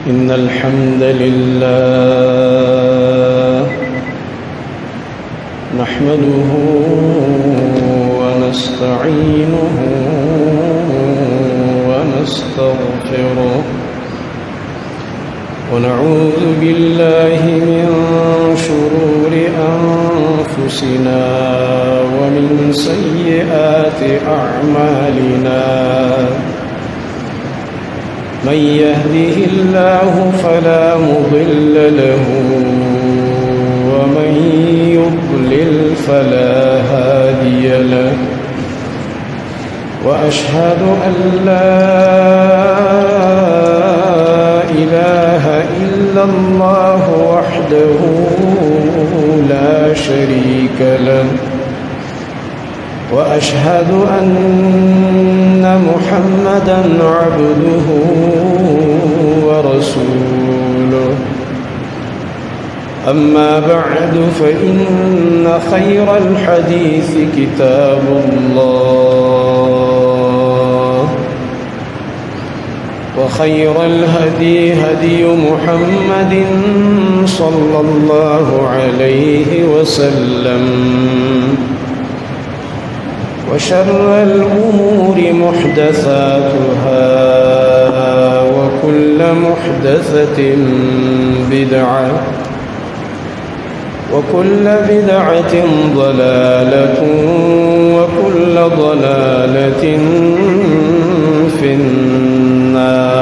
إن الحمد لله نحمده ونستعينه ونستغفره ونعوذ بالله من شرور أنفسنا ومن سيئات أعمالنا من يهده الله فلا مضل له ومن يضلل فلا هادي له وأشهد أن لا إله إلا الله وحده لا شريك له وأشهد أن محمدًا عبده ورسوله أما بعد فإن خير الحديث كتاب الله وخير الهدي هدي محمد صلى الله عليه وسلم وشر الأمور محدثاتها وكل محدثة بدعة وكل بدعة ضلالة وكل ضلالة في النار.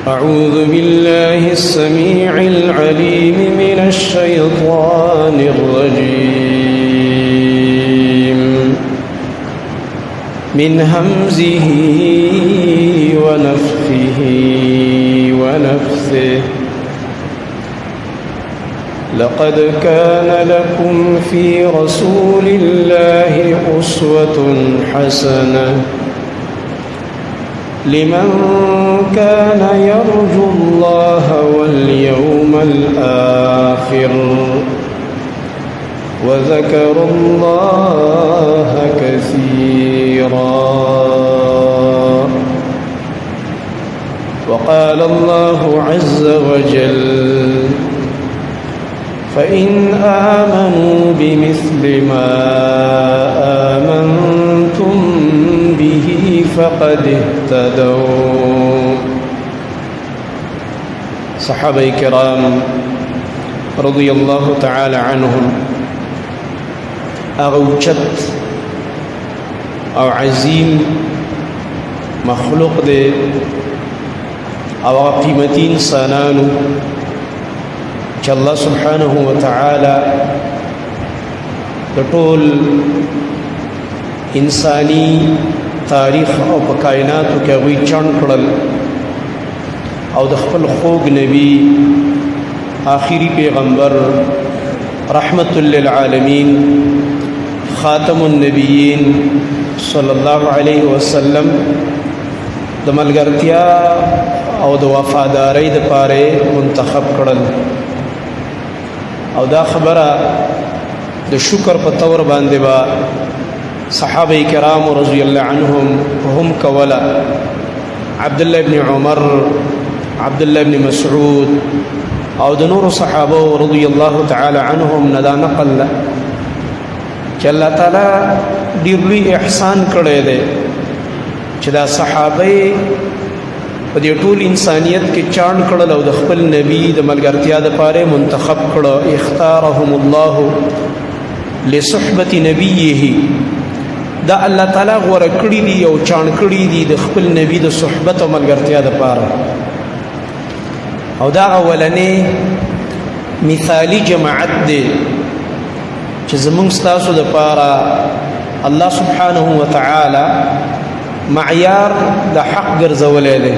أعوذ بالله السميع العليم من الشيطان الرجيم من همزه ونفخه ونفثه. لقد كان لكم في رسول الله أسوة حسنة لمن كان يرجو الله واليوم الآخر وذكر الله كثيرا. وقال الله عز وجل فإن آمنوا بمثل ما آمنتم به فقد اهتدوا. صحابة کرام رضی اللہ تعالی عنهم اوچت او عظیم مخلوق دے او قیمتی انسانانو چې الله سبحانه وتعالى د ټول انسانی تاریخ او په کائناتو کې هغوی چڼ کړل او د خپل خوږ نبی آخری پیغمبر رحمت للعالمین خاتم النبیین صلی الله علیه وسلم د ملګرتیا او د وفاداری د پاره منتخب کړل او دا خبره د شکر په تور باندې با صحابه کرام رضی الله عنهم هم کولا. عبد الله ابن عمر، عبد الله ابن مسعود او د نور صحابه رضی الله تعالی عنهم ندا نقل چې الله تعالی ډیر لوی احسان کړی دی چې دا صحابه په دې ټول انسانیت کې چاڼ کړل او د خپل نبی د ملګرتیا د پاره منتخب کړه. اختارهم الله لصحبه نبیه، دا الله تعالی غوړه کړی دی او چاڼ کړی دی د خپل نبی د صحبت او ملګرتیا د پاره. او دا اولنې مثالی جماعت دی چې زمونږ ستاسو د پاره الله سبحانه وتعالى معیار د حق ګرځولې ده.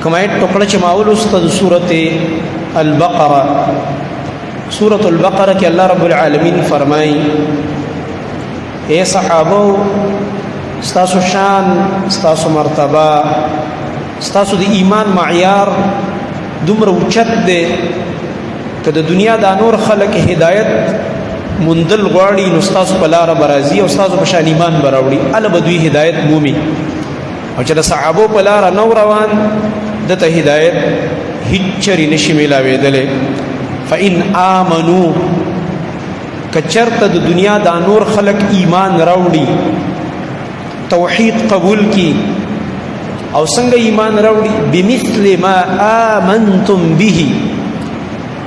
کومه ټوکړه چې ماول استاد سورته البقره، سورة البقره کې الله رب العالمین فرمایي اے صحابو ستاسو شان، ستاسو مرتبه، ستاسو د ایمان معیار دومره اوچت دی که د دنیا د نور خلک هدایت مندل غواړي نو ستاسو په لاره به راځي او ستاسو په شان ایمان به راوړي، هله به دوی هدایت مومي. او چې د صحابو په لاره نو روان دته هدایت هیڅ چرې نشي میلاوېدلی. فإن آمنو که چرته د دنیا دا نور خلق ایمان راوړي، توحید قبول کی او څنګه ایمان راوړي، بمثل ما آمنتم به،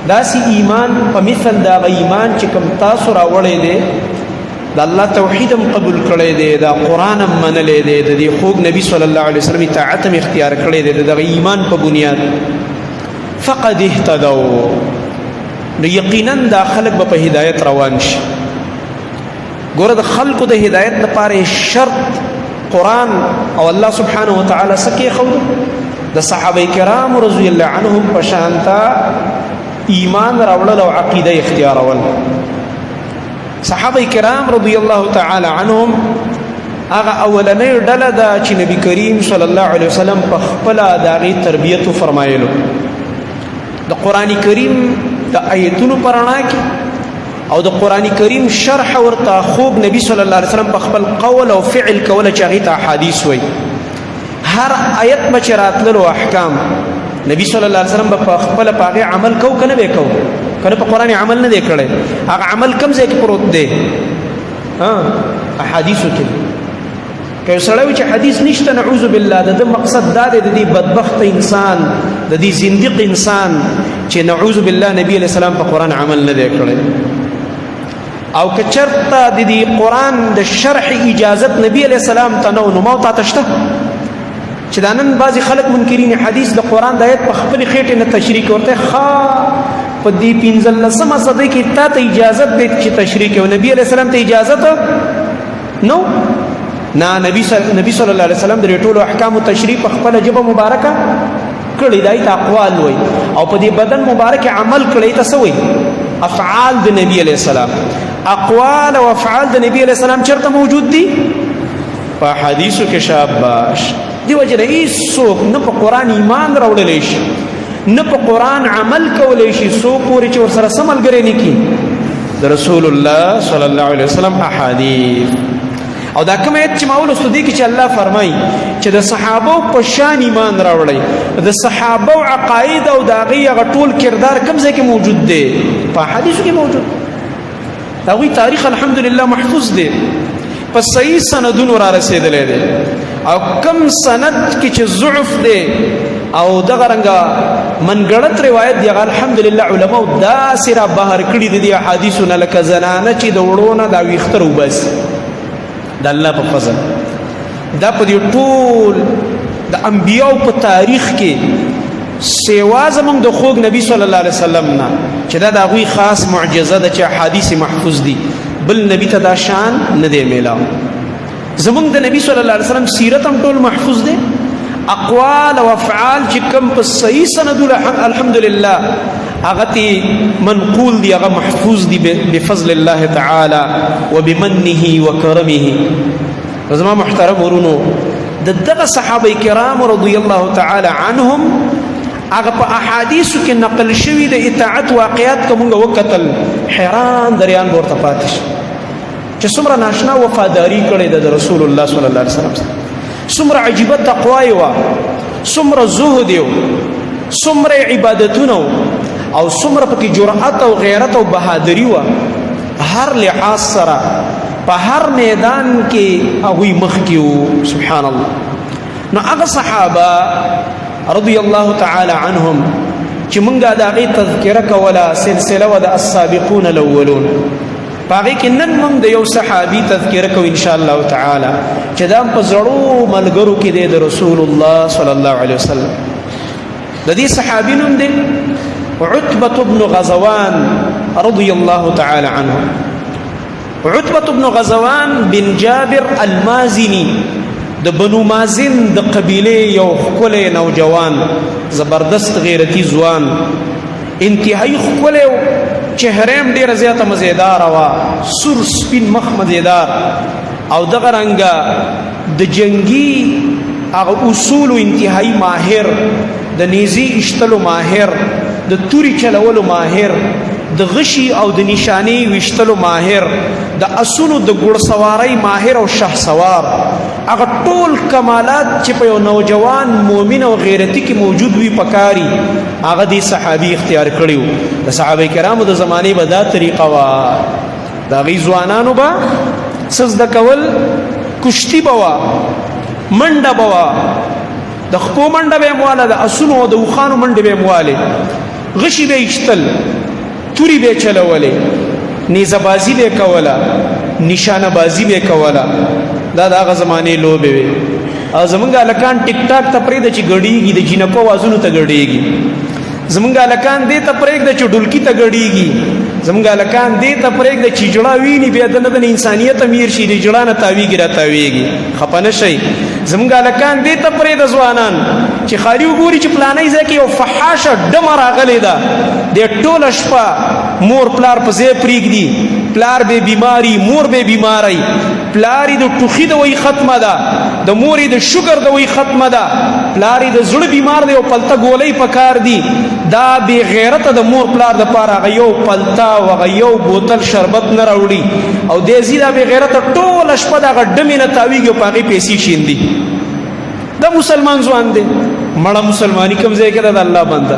داسې ایمان په مثل دا ایمان چې کوم تاسو راوړی دی، د الله توحید هم قبول کړی دی، دا قرآن هم منلی دی، د دې خوږ نبی صلی الله علیه وسلم اطاعت هم اختیار کړی دی د دغه ایمان په بنیاد، فقد اهتدوا، نو یقینا دا خلق به په هدایت روان شي. ګوره د خلقو د هدایت لپاره شرط قرآن او الله سبحانه وتعالی سکه خود د صحابه کرام رضی الله عنهم په شانتا ایمان راوړل او عقیده اختیارول. صحابه کرام رضی الله تعالی عنهم هغه اولنۍ ډله ده چې نبی کریم صلی الله علیه وسلم په خپل د هغې تربیت فرمایلو. د قرآن کریم د آیتونو پرانا کې او د قرآن کریم شرح ورته خوب نبی صلی الله علیه وسلم په خپل قول او فعل کوله چې هغې ته احادیث وایي. هر آیت به چې راتللو احکام نبی صلی الله علیه وسلم به په خپله په هغې عمل کو که نه به کو، که نه په قرآن عمل نه دی کړی، هغه عمل کوم ځای کې پروت دی؟ احادیثو کې. که یو سړی وي چې حدیث نشته، نعوذ بالله، د ده مقصد دا دی د دې بدبخت انسان، د دې زندق انسان چې نعوذ بالله نبی علیه السلام په قرآن عمل نه دی کړی. او که چرته د دې قرآن د شرح اجازت نبی علیه السلام ته نه و، نو ما او تا ته شته چې دا نن بعضې خلک منکرین حدیث د قرآن د آیت په خپلې خېټې نه تشریح کوي، ورته ښه په دې 15مه صدۍ کې تا ته اجازت دی چې تشریح کوي، نبی علیه السلام ته اجازت نو نه. نبی صلی الله علیه وسلم د ټولو احکامو تشریح په خپله ژبه مبارکه کړی، دای ته اقوال وایي، او په دې بدن مبارک عمل کړی ته څه وایي؟ افعال د نبی علیه السلام. اقوال او افعال د نبی علیه السلام چېرته موجود دي؟ په حدیثو کې. شاباش. دی وجه نه هېڅوک نه په قرآن ایمان راوړلی شي، نه په قرآن عمل کولی شي څو پورې چې ورسره څه ملګری نه کړي د رسول الله صلی الله علیه وسلم احادیث. او دا کوم آیت چې ما ولوستو دی کې چې الله فرمایي چې د صحابو په شان ایمان راوړی، د صحابو عقاید او د هغې هغه ټول کردار کوم ځای کې موجود دی؟ په احادیثو کې موجود. د هغوی تاریخ الحمدلله محفوظ دی، په صحیح سندونو را رسېدلی دی، او کم سند کې چې ضعف دی او دغه رنګه منګړت روایت دی، هغه الحمدلله علماو داسې را بهر کړي دي د احادیثو نه لکه زنانه چې د وړو نه دا ویښته راوباسي د الله په فضل. دا په دې ټول د انبیاو په تاریخ کې سیوا زموږ د خوږ نبی صلی الله علیه وسلم نه چې دا د هغوی خاص معجزه ده چې احادیث محفوظ دي، بل نبی ته دا شان نه دی میلاو. زموږ د نبی صلی الله علیه وسلم سیرت هم ټول محفوظ دی، اقوال او افعال چې کوم په صحیح سندو الحمدلله هغه تی منقول دی، هغه محفوظ دی بفضل الله تعالی وبمنه وکرمه. زما محترم ورونو، د دغه صحابه کرام رضی الله تعالی عنهم هغه په احادیثو کې نقل شوي د اطاعت واقعات که موږ وکتل، حیران دریان به ورته پاتې شي چې څومره ناشنا وفاداري کړې ده د رسول الله صلی الله علیه وسلم سره، څومره عجیبه تقوا یې وه، څومره زهد یې و، څومره عبادتونه و، او څومره پکې جرأت او غیرت او بهادري وه. هر لحاظ سره په هر میدان کې هغوی مخکې وو. سبحان الله. نو هغه صحابه رضی الله تعالی عنهم چې مونږ د هغې تذکره کوله، سلسله وه د السابقون الاولون، په هغې کې نن مونږ د یو صحابي تذکره کوو انشاءالله تعالی چې دا په زړو ملګرو کې دی د رسول الله صلی الله علیه وسلم. د دې صحابي نوم دی عتبة بن غزوان رضی الله تعالی عنه. عتبة بن غزوان بن جابر المازنی د بنو مازن د قبیلې یو ښکلی نوجوان، زبردست غیرتي ځوان، انتهایی ښکلی و، چهره هم ډېره زیاته مزیداره وه، سور سپین مخ مزیدار، او دغه رنګه د جنګي هغه اصولو انتهایی ماهر، د نیزې ایشتلو ماهر، د توري چلولو ماهر، د غشي او د نشاني وشتلو ماهر، د اسونو د ګوړسوارۍ ماهر او شه سوار، هغه ټول کمالات چې په یو نوجوان مؤمن او غیرتی کې موجود وي پکاري، هغه دی صحابي اختیار کړیو. د صحابه کرامو د زمانه به دا طریقه وا، دا غي ځوانانو به سجده کول، کشتی بوا، منډه بوا، د خپو منډه به مواله، د اسونو او د وخانو منډه به مواله، غشي به اشتل، توری به چلولې، نیزه بازی به کوله، نشانه بازی به کوله. دا د هغه زمانه لوبې وي. او زمونږ هلکان ټیک ټاک ته پرېږده چې ګډېږي، د جینکو وازونو ته ګډېږي. زمونږ هلکان دې ته پرېږده چې ډولکي ته ګډېږي. زمونږ هلکان دې ته پرېږده چې جړه ویني، بیا د نه د انسانیت امیر شي، د جړه نه تاویږي را تاویږي. خفه نه شئ. زمونږ هلکان دې ته پرېږده ځوانان چې خالي وګوري چې پلانی ځای کې یو فحاشه ډمه راغلې ده، د ټوله شپه مور پلار په ځای پرېږدي، پلار به بیماری، مور به بیماری، پلاری د ټوخي د وی ختمه ده، د مورې د شوګر د وی ختمه ده، پلاری د زړه بیمار دی او پلته ګولۍ پکار دي. دا بې غیرته د مور پلار د پاره هغه یو پلته او هغه یو بوتل شربت نه راوړي او دې زی دا بې غیرته ټوله شپه د هغه ډمې نه تاویږي او په هغې پیسې شیندي. دا مسلمان ځوان دی، مړه مسلماني کوم ځای کې ده؟ د الله بنده.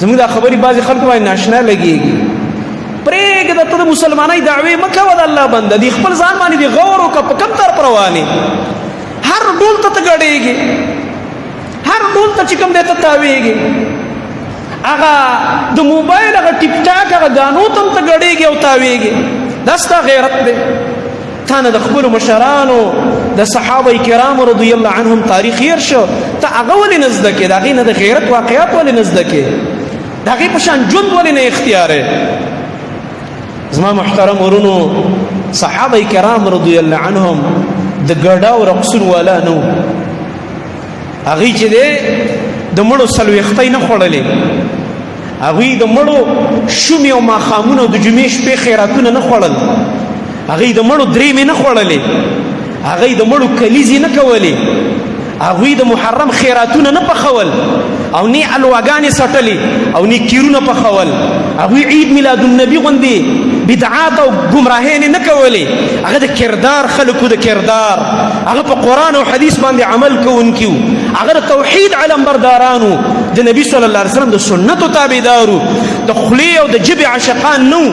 زموږ دا خبرې بعضې خلکو باندې ناشنا لګېږي. پرېږده ته د مسلمانۍ دعوې مه کوه، د الله بنده دی، خپل ځان باندې دې غور وکړه په کوم طرف روانې. هر ډول ته ته ګډېږې، هر ډول ته چې کوم دی ته تاویږې، هغه د موبایل هغه ټیک ټاک هغه ګانو ته هم ته ګډېږې او تاویږې. دا ستا غیرت دی. تا نه د خپلو مشرانو د صحابه کرامو رضی الله عنهم تاریخ هیر شو، ته هغه ولې نه زده کې؟ د هغې نه د غیرت واقعات ولې نه زده کې؟ د هغې په شان ژوند ولې نه اختیارې؟ زما محترم ورونو، صحابه کرام رضی الله عنهم د ګډا او رقصون والا نه وو. هغوی چې دی د مړو څلوېښتۍ نه خوړلې، هغوی د مړو شومې او ماښامونه او د جمعې شپې خیراتونه نه خوړل، هغوی د مړو درېمې نه خوړلې، هغوی د مړو کلیزې نه کولې، هغوی د محرم خیراتونه نه پخول او نه الواګانې سټلې او نه کیرونه پخول، هغوی عید میلاد النبي غوندې بدعات او ګمراهۍ نه کولې. هغه د کردار خلکو د کردار، هغه په قرآن او حدیث باندې عمل کوونکي وو، هغه د توحید علمبردارانو، د نبي صلی الله علیه وسلم د سنتو تابعدارو، د خولې او د ژبې عاشقان نه وو،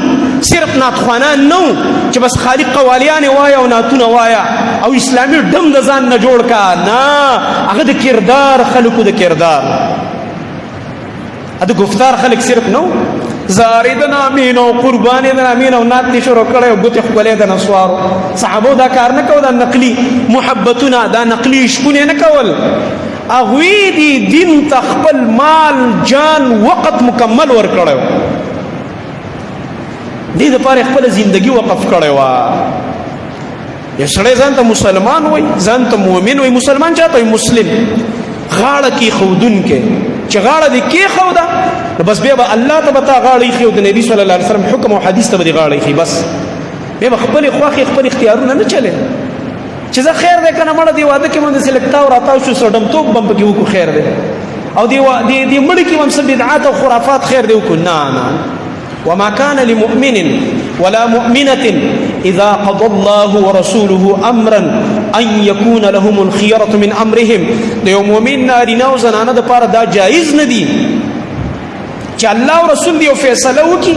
صرف نعتخوانان نه وو چې بس خالي قوالیانې وایه او نعتونه وایه او اسلامي ډم د ځان نه جوړ کا. نه، هغه د کردار خلکو د کردار، د گفتار خلک صرف نو زاری د نامین او قربانی د نامین او نات دي شروع کړي او ګوتې ښکلې د نسوارو. صحابو دا کار نه کول، دا نقلي محبتونه، دا نقلي عشقونه نه کول. هغوی دي دین ته خپل مال، جان، وقت مکمل ورکړی، دې دپاره خپله زندګي وقف کړی وه. یو سړی ځان ته مسلمان وای، ځان ته مؤمن وای. مسلمان چاته وای؟ مسلم، غاړه کېښودونکی. چې غاړه دې کېښوده نو بس بیا به الله ته به تا غاړه ایښي او د نبي صلی الله علیه وسلم حکم او حدیث ته به دې غاړه ایښي. بس بیا به خپلې خوښې خپل اختیارونه نه چلې چې زه خیر دی که نه مړه دې واده کې به داسې لږ تاو راتاو شو، سړمتوب به هم پکې وکړو، خیر دی. او دې مړي کې به هم څه بدعات او خرافات خیر دی وکړو. نه نه، وما كان لمؤمن ولا مؤمنة إذا قضى الله ورسوله أمرا أن يكون لهم الخيرة من أمرهم. د یو مؤمن نارینه او زنانه دپاره دا جایز نه دي چې الله او رسول دی یو فیصله وکړي،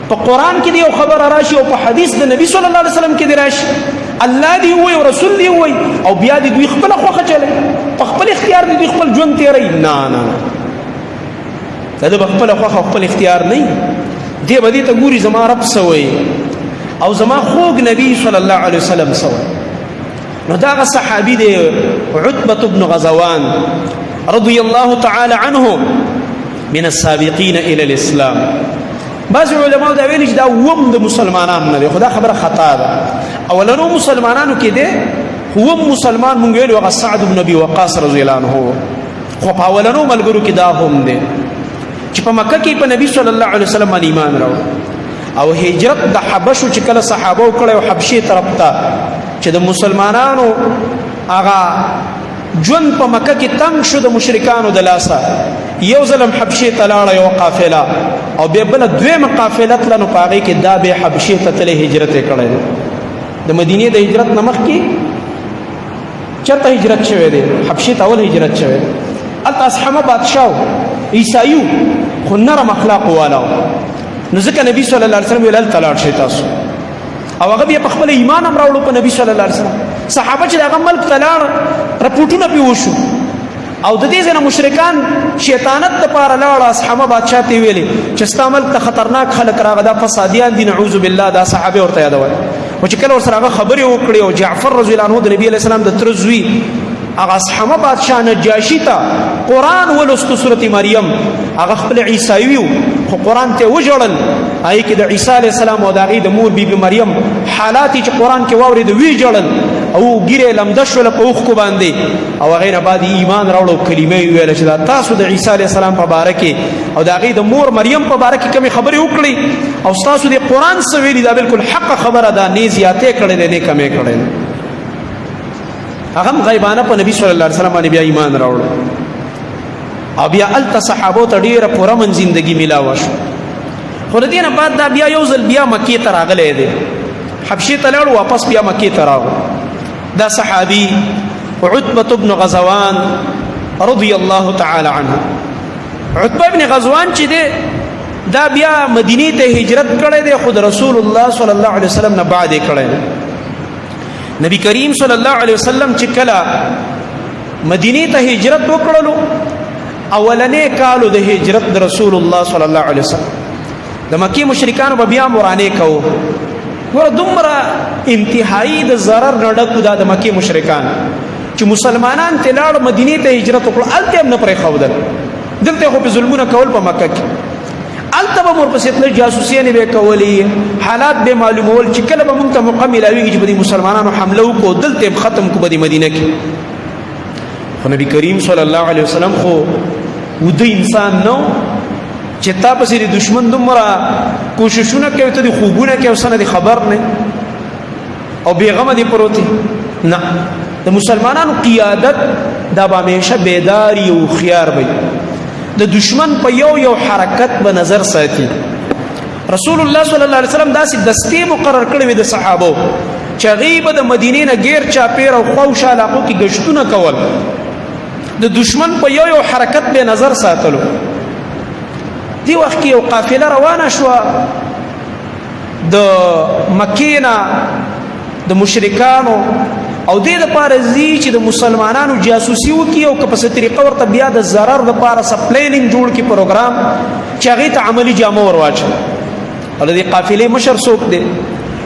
په قرآن کې دی یو خبره راشي او په حدیث د نبي صلی الله علیه وسلم کې دی راشي، الله دی ووایي او رسول دی ووایي او بیا دې دوی خپله خوښه چلی، په خپل اختیار دې دوی خپل ژوند تېروي. نه نه نه، دا د به خپله خوښه او خپل اختیار نه وي. دی به دې ته ګوري زما رب څه وایي او زما خوږ نبي صلی الله علیه وسلم څه وایي. نو دغه صحابي دی عتبة بن غزوان رضی الله تعالی عنه من السابقین الى الاسلام. بعض علماء دا ویلي چې دا اووم د مسلمانانو نه دی، خو دا خبره خطا ده. اولنو مسلمانانو کې دی، اووم مسلمان مونږ ویلو هغه سعد بن ابي وقاص رضی الله عنه، خو په اولنو ملګرو کې دا هم دی چې په مکه کې په نبی صلی الله علیه وسلم باندې ایمان راوړ او هجرت د حبشو چې کله صحابه وکړی او حبشې طرف ته چې د مسلمانانو هغه ژوند په مکه کې تنگ شو د مشرکانو د لاسه یو ظلم حبشې ته لاړه یو قافله او بیا بله دویمه قافله تله نو په هغې کې دا بیا حبشې ته تللی هجرت یې کړی دی د مدینې د هجرت نه مخکې چېرته هجرت شوی دی حبشې ته اول هجرت شوی دی هلته اصحمه بادشاه و عیسایي خو نرم اخلاقو والا و نو ځکه نبي صلی الله علیه وسلم ویل هلته لاړ شئ تاسو او هغه بیا په خپل ایمان هم راوړو په نبي صلی الله علیه وسلم صحابه چې د هغه ملک ته لاړ رپوټونه پرې وشو او د دې ځای نه مشرکان شیطانت دپاره لاړه اصحابه بادشاه ته یې ویلې چې ستا ملک ته خطرناک خلک راغه دا فسادیان دي نعوذ بالله دا صحابه ورته یادول خو چې کله ورسره هغه خبرې وکړې او جعفر رضی الله عنه د نبي علیه السلام د تره زوی هغه اصحابه بادشاه نجاشي ته قرآن ولوستو سورت مریم هغه خپل عیسایي و خو قرآن ته وژړل هغې کې د عیسی علیه السلام او د هغې د مور بیبي مریم حالات چې قرآن کې واورېد ویې ژړل او ګیرې لمده شوله په اوښکو باندې او هغې نه بعد ایمان راوړو کلمه یې وویله چې دا تاسو د عیسی علیه السلام په باره کې او د هغې د مور مریم په باره کې کومې خبرې وکړئ او ستاسو د قرآن څه ویلي دا بلکل حقه خبره ده نه زیاتې کړی دی نه کمې کړی دی هغه هم غیبانه په نبي صلی الله علیه وسلم باندې بیا ایمان راوړو او بیا هلته صحابو ته ډېره پوره من زندګي میلاوه شو خو د دې نه بعد دا بیا یو ځل بیا مکې ته راغلی دی حبشې ته لاړو واپس بیا مکې ته راغلو دا صحابي عتبة بن غزوان رضی الله تعالی عنه عتبه بن غزوان چې دی دا بیا مدینې ته هجرت کړی دی خو د رسول الله صلی الله علیه وسلم نه بعد یې کړی دی نبی کریم صلی الله علیه وسلم چې کله مدینې ته هجرت وکړلو اولنې کالو د هجرت د رسول الله صلی الله علیه وسلم د مکې مشرکانو به بیا مرانې کوو ګوره دومره انتهایی د ضرر نه ډک دا د مکې مشرکان چې مسلمانان ته لاړ مدینې ته هجرت وکړو هلته هم نه پرېښودل دلته خو پې ظلمونه کول په مکه کې هلته به ورپسې تلل جاسوسیانې به یې کولې حالات به یې معلومول چې کله به موږ ته موقع میلاوېږي چې به د مسلمانانو حمله وکړو دلته یې ختم کړو په دې مدینه کې خو نبي کریم صلی الله علیه وسلم خو وده انسان نه چې تا پسې د دشمن دومره کوششونه کوي ته د خوبونه کوي او څه نه د خبر نه او بېغمه دې پروت نه د مسلمانانو قیادت دا به همیشه بیداري او هوښیار وي د دشمن په یو حرکت به نظر ساتي رسول الله صلی الله علیه وسلم داسې دستې مقرر کړې وې د صحابو چې هغې به د مدینې نه غیر چاپېر او خواوشا علاقو کې ګشتونه کول د دشمن په یو حرکت به نظر ساتلو دی وخت کې یو قافله روانه شوه د مکې نه د مشرکانو او دې دپاره ځي چې د مسلمانانو جاسوسي وکړي او که په څه طریقه ورته بیا د ضرر دپاره څه پلیننګ جوړ کړي پروګرام چې هغې ته عملي جامه ور واچوي او د دې قافلې مشر څوک دی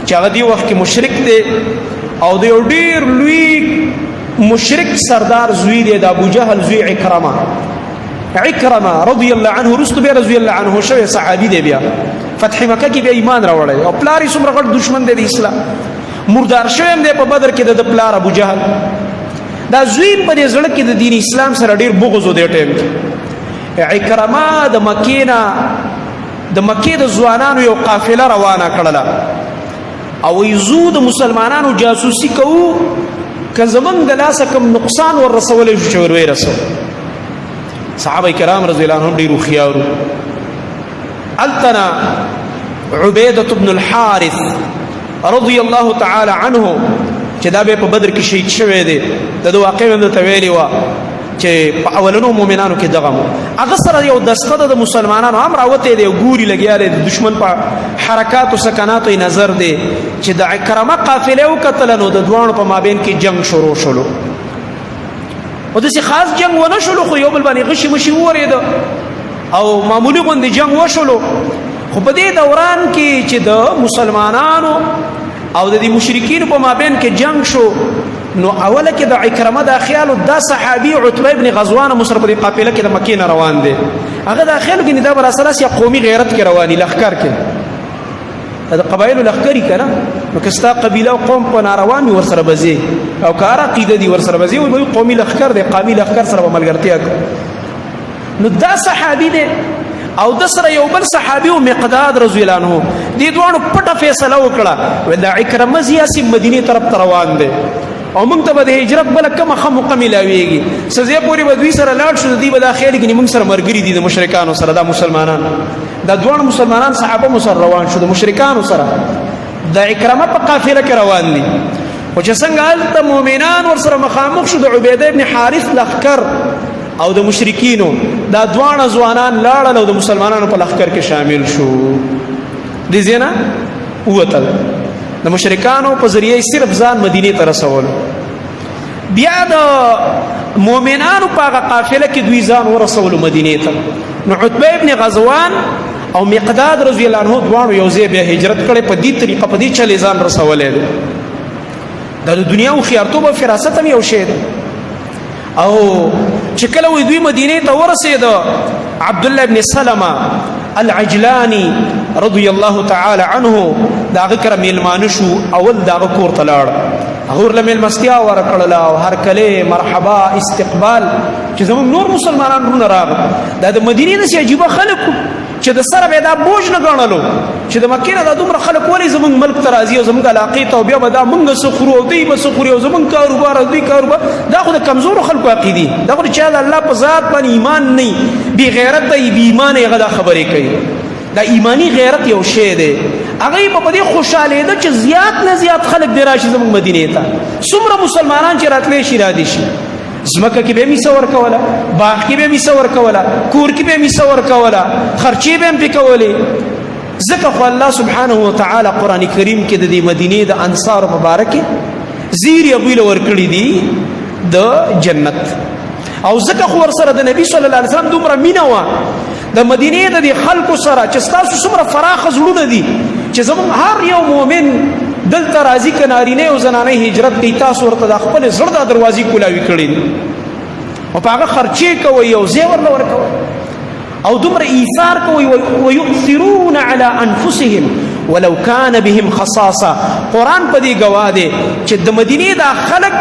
چې هغه دې وخت کې مشرک دی او د یو ډېر لوی مشرک سردار زوی دی د ابوجهل زوی عکرمه رضی الله عنه رستو بیا رضی الله عنه شوی صحابي دی بیا فتح مکه کې بیا ایمان راوړی او پلار یې څومره غټ دشمن دی د اسلام مردار شوی هم دی په بدر کې د پلار ابوجهل دا زوی په دې زړه کې د دین اسلام سره ډېر بغض و دې ټایم کې عکرمه د مکې د ځوانانو یو قافله روانه کړله او یزو د مسلمانانو جاسوسي کوو که زمونږ د لاسه کوم نقصان ور رسولی شو چې ور ویې رسو صحابه کرام رضی الله عنهم ډېر هوښیار وو هلته نه عبیدة بن الحارث رضی الله تعالی عنه چې دا به په بدر کې شهید شوی دی د ده واقع هم درته ویلې وه چې په اولنو مؤمنانو کې دغه مو هغه سره یو دسته د مسلمانانو هم راوتی دی ګوري لګیا دی د دشمن په حرکاتو سکناتو یې نظر دی چې د عکرمه قافلې وکتله نو د دواړو په مابین کې جنگ شروع شلو او داسې خاص جنگ ونه شلو خو یو بل باندې غشي مشي وورېده او معمولي غوندې جنگ وشلو خو په دې دوران کې چې د مسلمانانو او د دې مشرکینو په مابین کې جنگ شو نو اوله کې د عکرمه دا خیالو دا صحابي عتبه ابن غزوان مصر په دې قافله کې د مکې نه روان دی هغه دا خیالو کې دا بر اساس یا قومي غیرت کې رواني لښکر کې د قبایلو لښکري که نه نو که ستا قبیله او قوم په ناروان وي ورسره به ځې او که هر عقیده دي ورسره به ځې وایي قومي لښکر دی قامي لښکر سره به ملګرتیا کوو نو دا صحابي دی او د سره یو بل صحابي او مقداد رضی الله عنه دې دواړو پټه فیصله وکړه وایي دا عکرمه ځي مدینې طرف ته روان دی او موږ ته به د هجرت بله کومه ښه موقع میلاویږي څه ځای پورې به دوی سره لاړ شو دوی به دا خیال کړي موږ سره ملګري دي د مشرکانو سره دا مسلمانان دا دواړه مسلمانان صحابه مو سره روان شو د مشرکانو سره د عکرمه په قافله کې روان دي خو چې څنګه هلته مؤمنان ورسره مخامخ شو د عبیده ابن حارث لښکر او د مشرکینو دا دواړه ځوانان لاړل او د مسلمانانو په لښکر کې شامل شو دې ځای نه ووتل د مشرکانو په ذریعه صرف ځان مدینې ته رسولو بیا د مؤمنانو په هغه قافله کې دوی ځان ورسولو مدینې ته نو عتبه ابن غزوان او مقداد رضی الله عنه دواړو یو ځای بیا هجرت کړی په دې طریقه په دې چلې ځان رسولی دی دا د دنیا هوښیارتوب او فراست هم یو شی دی او چې کله وی دوی مدینې ته ورسېده عبدالله ابن سلمه العجلانی رضی الله تعالی عنه دا هغه کره میلمانه شو اول دا هغه کور ته لاړ هغه له میلمستیا ورکړله او هر کله مرحبا استقبال چې زموږ نور مسلمانان رونه راغ دا د مدینې داسې عجیبه خلک چې د سره به دا بوج نه ګڼلو چې د مکې نه دا دومره خلک ولې زموږ ملک ته راځي او زموږ علاقې ته او بیا به دا موږ څه خورو او دوی به څه خوري او زموږ کاروبار او دوی کاروبار دا خو د کمزورو خلکو عقیدې دا خو د چا د الله په ذات باندې ایمان نه بې غیرت دی بې ایمانه هغه دا خبرې کوي دا ایمانی غیرت یو شی دی هغه په دې خوشاله چې زیات نه زیات خلک دی راشي زموږ مدینې ته څومره مسلمانان چې راتلی شي را دي شي زمکه کې به می سور کوله باغ کې به می سور کوله کور کې به می سور کوله خرچې به می کولې ځکه خو الله سبحانه وتعالى قران کریم کې د دې مدینې د انصار مبارک زیر ابویل ورکړي دي د جنت او ځکه خو ورسره د نبی صلی الله علیه وسلم دومره مینا و د مدینې د خلکو سره چې تاسو څومره فراخ زړونه دي چې زموږ هر یو مؤمن دلته راځي که نارینه او زنانه هجرت کوي تاسو ورته د خپل زړه د دروازې کولاوي کړي او په هغه خرچې کوئ او ځای ورله ورکوئ او دومره ایثار کوئ ویؤثرون علی انفسهم ولو کان بهم خصاصه قرآن په دې ګواه دی چې د مدینې دا خلک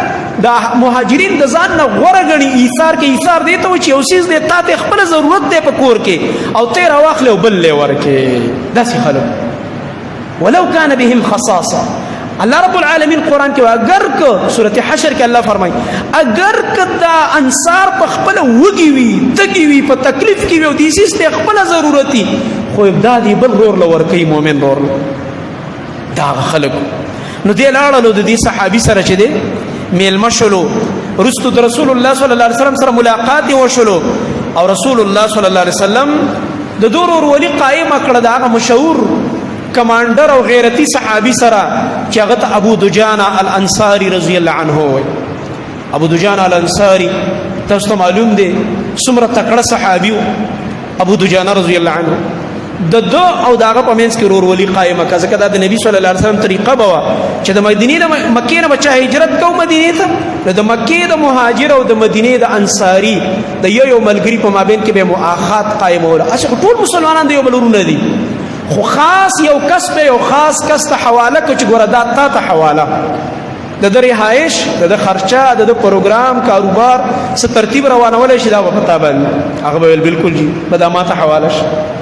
دا مهاجرین د ځان نه غوره ګڼي ایثار کې ایثار دی ته چې یو څیز دی تا ته خپله ضرورت دی په کور کې او ته یې راواخلې او بل یې ورکې داسې خلک ولو كان بهم خصاصه الله رب العالمین قرآن کې اگر که سورة حشر کې الله فرمایي اگر که دا انصار په خپله وږي وي تږي وي په تکلیف کې وي او دې څیز ته خپله ضرورت وي خو ابدا دې بل رور له ورکوي مؤمن رور له دا هغه خلک نو دې لاړلو د دې صحابي سره چې دی میلمه شولو وروستو د رسول الله صلی الله علیه وسلم سره ملاقات یې وشولو او رسول الله صلی الله علیه وسلم د دور ورولي قایمه کړه د هغه مشهور کمانډر او غیرتی صحابي سره چې هغه ته ابو دجانه الانصاری رضی الله عنه وي ابو دجانه الانصاری تاسو ته معلوم دی څومره تکړه صحابي ابو دجانه رضی الله عنه د دو او داغه په منځ کې ورولي قائمه کړه ځکه دا د نبی صلی الله علیه وسلم طریقه بوا چې د مدینې د مکې نه بچا هجرت کو مدینې ته د مکې د مهاجر او د مدینې د انصاری د یو ملګری په مابین کې به مؤاخات قائمول اصل ټول مسلمانان د یو بلورونه دي خو خاص یو کس به یو خاص کس ته حواله کو چې ګوره دا تا ته حواله د رهایش د خرچه د پروګرام کاروبار څه ترتیب روانول شي دا په پتا باندې هغه به بالکل جی بدا ما ته حواله شي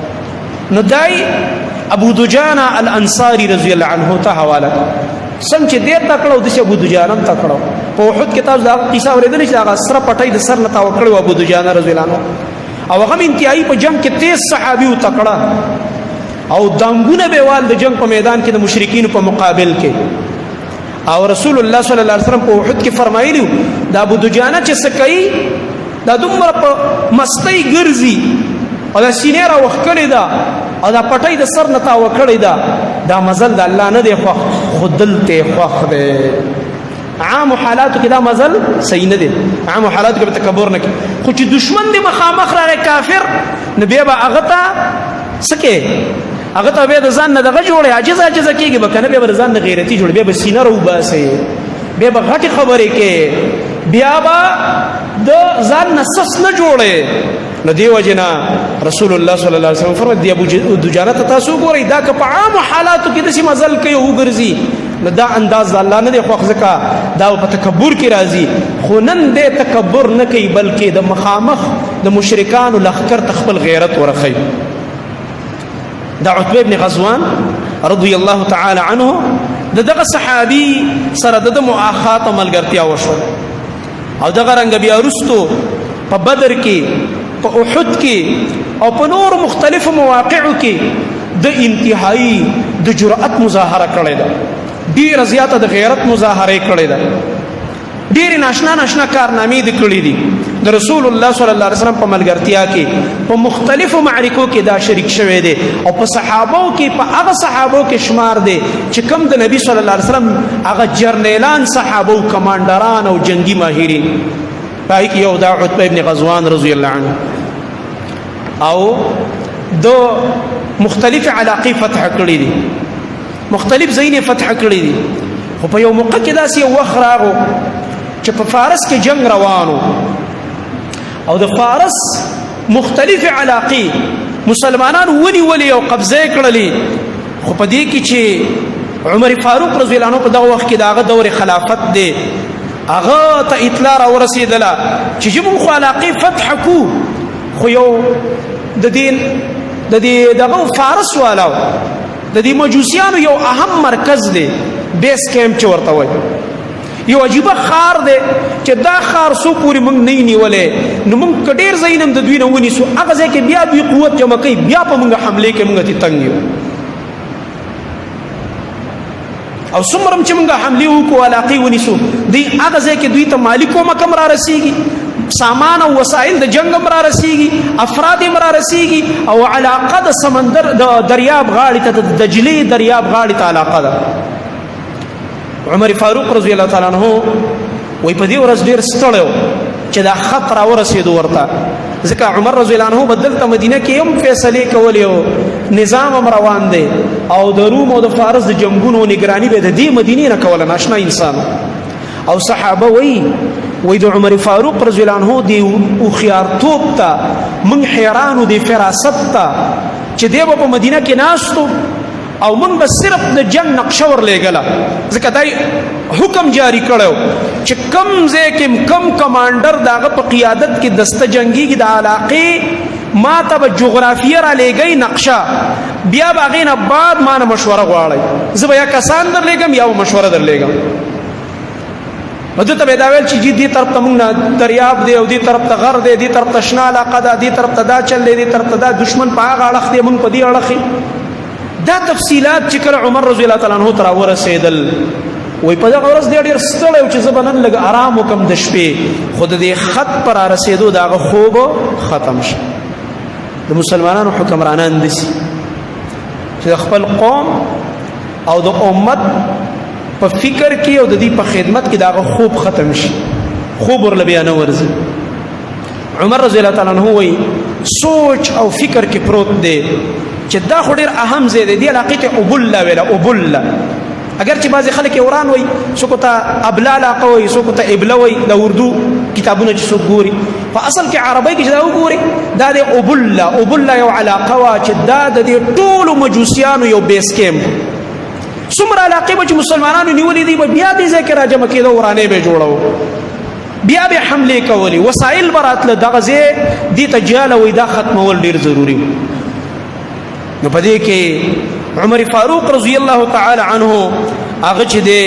نو دای ابو دجانه الانصاری رضی الله عنه ته حواله څنګه چې ډیر تکړه د ابو دجانه تکړه په وحد کتاب دا قصه اوریدل چې هغه سره پټای د سر نه تا وکړو ابو دجانه رضی الله عنه او هغه انتهایی په جنگ کې 13 صحابي او تکړه او دنګونه به وال د جنگ په میدان کې د مشرکین په مقابل کې او رسول الله صلی الله علیه وسلم په وحد کې فرمایلی دا ابو دجانه چې سکای دا دومره په مستی ګرځي او دا سینې را وښکلې ده او دا پټۍ د سر نه تا وکړې ده دا مزل د الله نه دی خوښ خو دلته خوښ دی عام حالاتو کې دا مزل صحیح نه دی عام حالاتو کې به تکبر نه کوي خو چې دشمن دی مخامخ راغی کافر نو بیا به هغه ته څه کې هغه ته بیا د ځان نه دغه جوړې عاجزه کېږي به که نه بیا به د ځان نه غیرتي جوړ بیا به سینه راوباسي بیا به غټې خبرې کې بیا به د ځان نه سس نه جوړې نو دی وجنا رسول الله صلی الله علیه وسلم فرمایي دی ابو دجانه ته تاسو ګورئ دا که په عام حالاتو کې داسې مزل کوي او ګرځي نو دا انداز د الله نه دی خوښ ځکه دا په تکبر کې راځي خو نن دی تکبر نه کوي بلکې د مخامخ د مشرکانو لښکر ته خپل غیرت ورخی دا عتبه ابن غزوان رضی الله تعالی عنه دغه صحابي سره د مؤاخات او ملګرتیا وشو او دغه رنګ بیا وروستو په بدر کې په احد کې او په نور مختلفو مواقعو کې د انتهایی د جرأت مظاهره کړې ده ډېر زیاته د غیرت مظاهره کړې ده ډېر ناشنا کارنامې د کړې دي د رسول الله صلی الله علیه وسلم په ملګرتیا کې په مختلفو معرکو کې دا شریک شوی دی او په صحابو کې په هغه صحابو کې شمار دی چې کوم د نبی صلی الله علیه وسلم هغه جرنیلان صحابو کمانډران او جنگي ماهرین پای کې یو دا عتبه ابن غزوان رضی الله عنه او دو مختلف علاقې فتح کړې دي مختلف ځایونه فتح کړې دي خو په یو موقع کې داسې یو وخت راغو چې په فارس کې جنگ روانو او د فارس مختلف علاقې مسلمانان ونیولې او قبضه کړلې خو په دې کې چې عمر فاروق رضی الله عنه په دغه وخت کې دغه دور خلافت دی هغه ته اطلاع را ورسېدله چې موږ خو علاقې فتح کو خو یو د دغه فارس والاو د دې مجوسیانو یو اهم مرکز دی بیس کیمپ چې ورته وایي یو عجیبه خار دی چې دا خار سو پورې موږ نه نیولې نو موږ کډیر زینم د دوی نه ونیسو هغه ځای کې بیا دوی قوت جمع کوي بیا په موږ حمله کې موږ ته تنګ یو او څومره چې موږ حمله وکړو علاقې ونیسو دی هغه ځای کې دوی ته مالی کومه کم را رسیږي سامان او وسایل د جنگ را رسیږي افراد را رسیږي او علاقه د سمندر د دریاب غاړې ته د دجلې دریاب غاړې ته علاقه ده عمر فاروق رضی الله تعالی عنہ وای په دې ورځ ډیر ستړیو چې دا خطر ورسېدو ورته ځکه عمر رضی الله عنه بدلته مدینه کې هم فیصله کولې نظام هم روان دی او د روم او د فارس د جنگونو نگرانی به د دې مدینې نه کوله ناشنا انسان او صحابه وای د عمر فاروق رضی الله عنه دی او خيارتوب ته من حیرانو دی فراست ته چې دی په مدینه کې ناستو او من به صرف د جنگ نقشه ورلېګله ځکه دای حکم جاری کړو چې کم ځای کې کم کمانډر داغه په قیادت کې دسته جنگي د علاقې ما ته به جغرافیه را لېږئ نقشه بیا به هغې نه بعد ما نه مشوره غواړئ زه به یا کسان درلېږم یا به مشوره درلېږم نو ده ته به دا ویل چې جي دې طرف ته مونږ نه دریاب دی او دې طرف ته غر دی دې طرف ته شنه علاقه ده دې طرف ته دا چل دی دې طرف ته دا دشمن په هغه اړخ دی مونږ په دې اړخ دا تفصیلات چې کله عمر رضی الله تعالی عنہ تر ورسېدل وای په دغه ورځ ډېر ستړی و چې زه به نن لږ آرام وکم د شپې خو د دې خط پر رسېدو د هغه خوب ختم شو د مسلمانانو حکمرانان داسې چې د خپل قوم او د امت په فکر کې او د دې په خدمت کې د هغه خوب ختم شي خوب ورله بیا نه ورځي عمر رضی الله تعالی عنہ وای سوچ او فکر کې پروت دی چې دا خو ډېر اهم ځای دی دې علاقې ته ابله ویله ابله اگر چې بعضې خلک وران وي څوک ته ابله علاقه وي څوک ته ابله وي د اردو کتابونه چې څوک ګوري په اصل کې عربی کې چې دا وګوري دا د ابله یو علاقه وه چې دا د دې ټولو مجوسیانو یو بیس کیمپ څومره علاقې به چې مسلمانانو نیولې دي به بیا دې ځای کې راجمع کېده ورانې به جوړو بیا به حملې کولې وسایل به راتله دغه ځای دې ته جاله وي دا ختمول ډېر ضروري نو په دې کې عمر فاروق رضی الله تعالی عنه هغه چې دې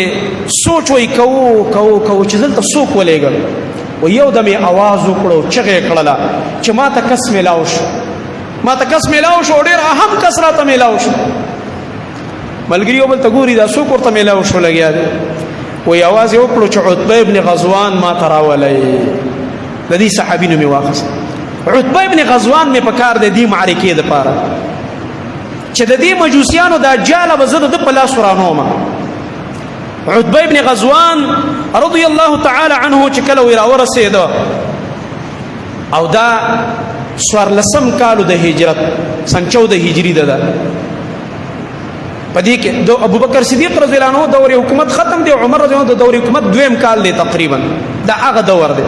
سوچ وای کو چې دلته څوک ولېږل و یو دمې आवाज وکړو چغې کړله چې ما ته کس میلاو شو ډېر اهم کس راته میلاو شو ملګری بل ته ګوري دا څوک ورته میلاو شو لګیا دی وی आवाज یې وکړو چې عتبه ابن غزوان ما ته راولی د دې صحابي نوم یې واخیست عتبه ابن غزوان مې په کار دی دې معرکې دپاره چې د دې مجوسیانو دا جاله به زه د ده په لاس ورانومه عتبه ابن غزوان رضی الله تعالی عنه چې کله وی راورسېده او دا 14 کالو د هجرت سن 14 هجری ده په دې کې د ابوبکر صدیق رضی الله عنه دور حکومت ختم دی عمر رضی الله عنه د دور حکومت دویم کال دی تقریبا دا هغه دور دی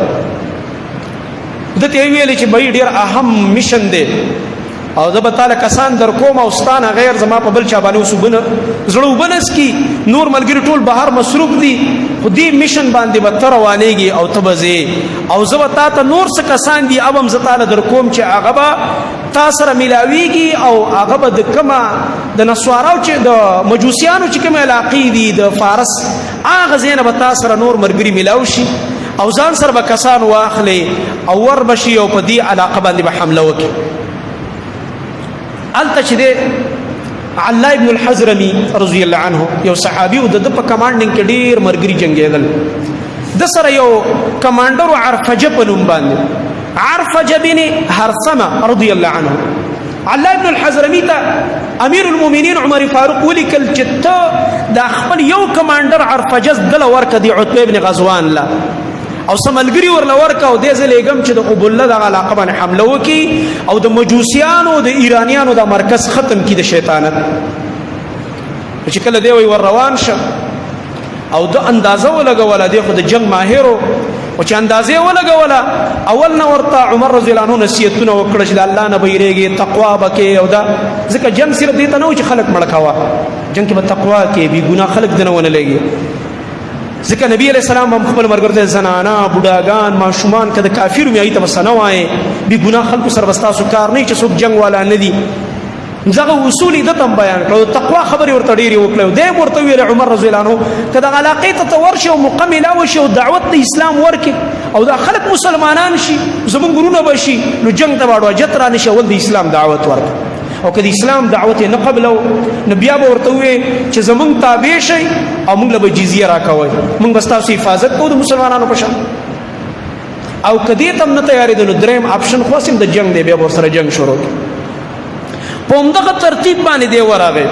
د ته ویل چې بای ډیر اهم میشن دی او زه به تعالی کسان در کوم او ستانه غیر زما په بل چا باندې وسوبنه زړه وبنس کی نور ملګری ټول بهر مصروف دي خو دې میشن باندې به تر روانېږي او تبزي او زه به تاسو نور څه کسان دي ابم زه تعالی در کوم چې هغه به تاسو سره ملاويږي او هغه به د کما د نسواراو چې د مجوسیانو چې کوم علاقې دي د فارس هغه زینب تاسو سره نور مرګري ملاوي شي او ځان سره به کسان واخلي او ور بشي او په دې علاقه باندې به حمله وکړي الته چې د علا ابن الحزرمي رضی الله عنه یو صحابي او د په کمانډینګ کې ډیر مرګري جنگیدل د سره یو کمانډر عرفجه په نوم باندې عرفجه بن هرثمه رضی الله عنه علا ابن الحزرمي ته امیر المؤمنین عمر فاروق ولیکل چې ته د خپل یو کمانډر عرفجه دل ورکه دی عتبه ابن غزوان لا او سملګری ورل ورکه او د زلیګم چې د ابوله د علاقه باندې حمله وکي او د مجوسیانو د ایرانیانو د مرکز ختم کی د شیطانت چې کله دی وی ور روان شه او د اندازه ولګول دی خو د جنگ ماهرو او چې اندازه ولګوله اول نو ورته عمر رضی الله عنه نصیحتونه وکړه چې الله نه بیریږي تقوا بکې او دا ځکه جنگ صرف دې ته نه چې خلک مړ کاوه جنگ کې به تقوا کې بي ګناه خلک دنه ونه لګي ځکه نبی علیہ السلام هم خپل مرګ ته زنانا بوډاګان ماشومان کده کافر مې ایت وسنه وای بي ګناه خلکو سره وستا کار نه چې څوک جنگ والا نه دي زغه اصول د تم بیان کړو تقوا خبري ورته ډیری وکړو دی ورته ویل عمر رضی الله عنه کده علاقه ته تورشه او مکمله وشي او دعوت د اسلام ورکه او دا خلک مسلمانان شي زمون ګرونه بشي نو جنگ ته واړو جترا نشي ول د اسلام دعوت ورکه او کله اسلام دعوت نه قبلو نبي ابو ورته وي چې زمون تابع شي او موږ له جزیه راکوي موږ بستاسو حفاظت کوو د مسلمانانو په شان او کدی تم نه تیارې د دریم اپشن خو سیم د جنگ دی بیا ور سره جنگ شروع په همدغه ترتیب باندې دی ورغه